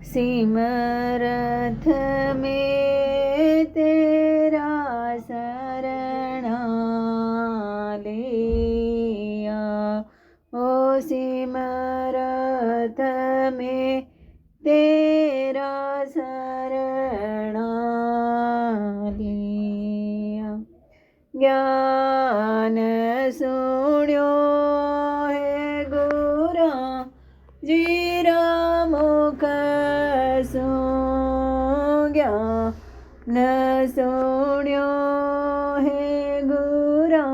सिमरथ में तेरा शरणा लिया। ओ सिमरथ में तेरा शरणा लिया। ज्ञान सुण्यो है गुरा जीरा मुख सो ज्ञान सुण्यो है गुरा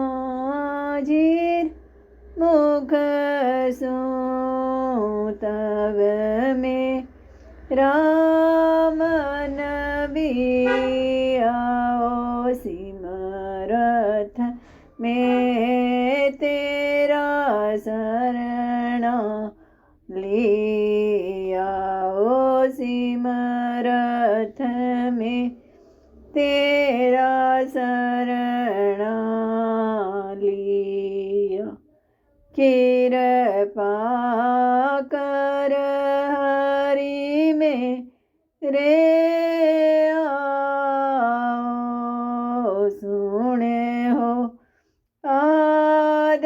जीर मुख सो तब में राम नबिया। ओ सिमरथ में तेरा शरणा लिया। ओ सिमरथ में तेरा शरणा लिया। कृपा कर हरि में रे आओ सुने हो आद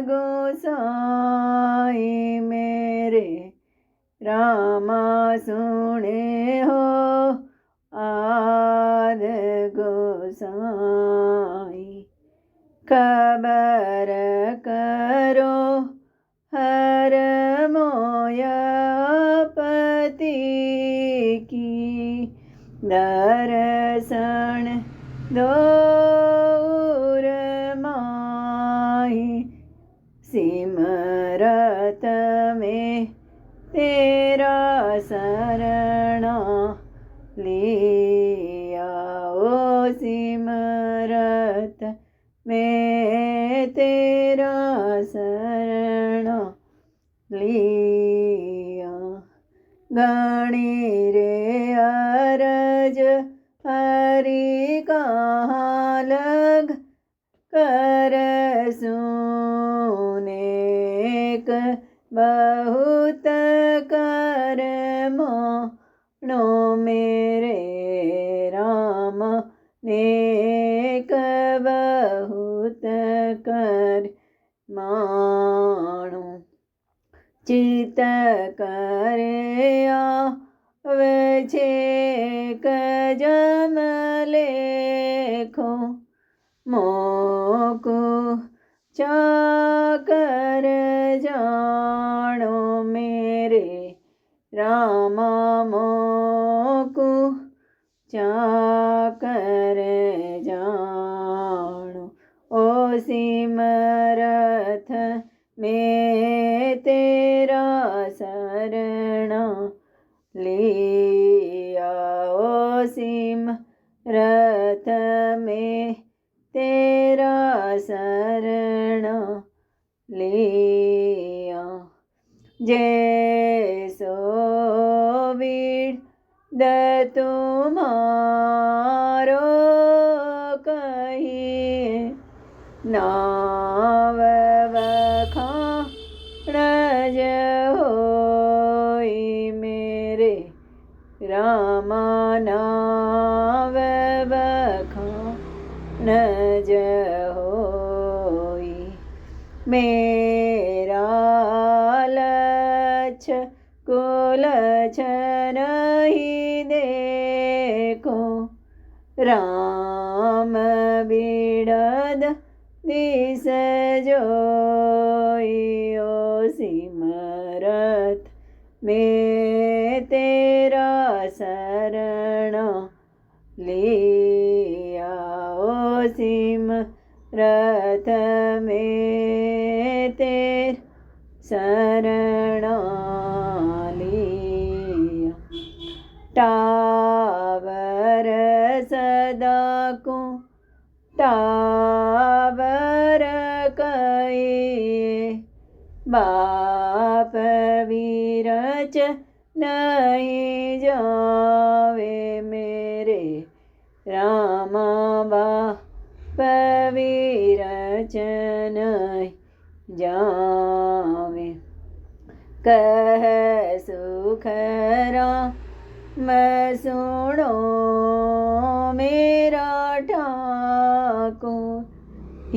गोसाई मेरे रामा सुने हो आद गोसाई। खबर करो हर मोया पति की दर्शन दूर माही। सिमरथ में तेरा शरणा लिया। ओ सिमरथ में तेरा शरणा लिया। गणी रे अरज हरि कहाँ लग कर सुनेक बहुत कर मानो मेरे राम नेक बहुत कर मानो। चित करे आवे छेक जम लेखो मोको चाकर जानो मेरे रामा मोको चाकर जानो। ओ सिमरथ में तेरा शरणा लिया। ओ सिमरथ में तेरा शरणा लिया। जैसो विद तुम्हारो कहिए नाव बखान होई मेरे रामा नाव बखान होई। मेरा लक्ष कुलक्ष नहीं देखो राम बिड़द दिस जोई। ओ सिमरथ में तेरा शरणा लिया। ओ सिमरथ में तेरा शरणा लिया। टावर सदा को टावर कहिए बाप विरच नहीं जावे मेरे रामा बाप विरच नहीं जावे। कह सुखरा मैं सुनो मेरा ठाकुर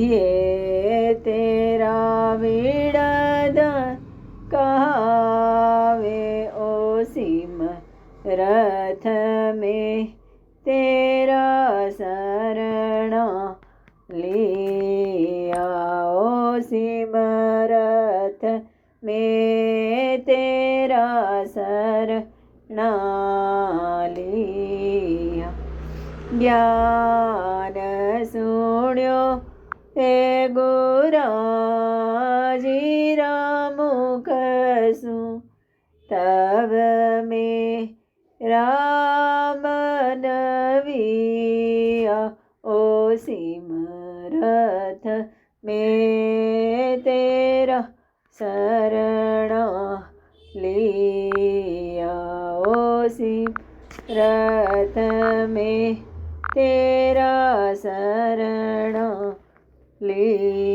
ये तेरा विड़द कहावे ओ सिमरथ में तेरा शरणा लिया ओ सिमरथ में तेरा शरणा लिया ज्ञान सुण्यो हे गुराजीरा मुख सु तब में राम नविया ओ सिमरथ में तेरा शरणा लिया ओ सिमरथ में तेरा शरणा लिया।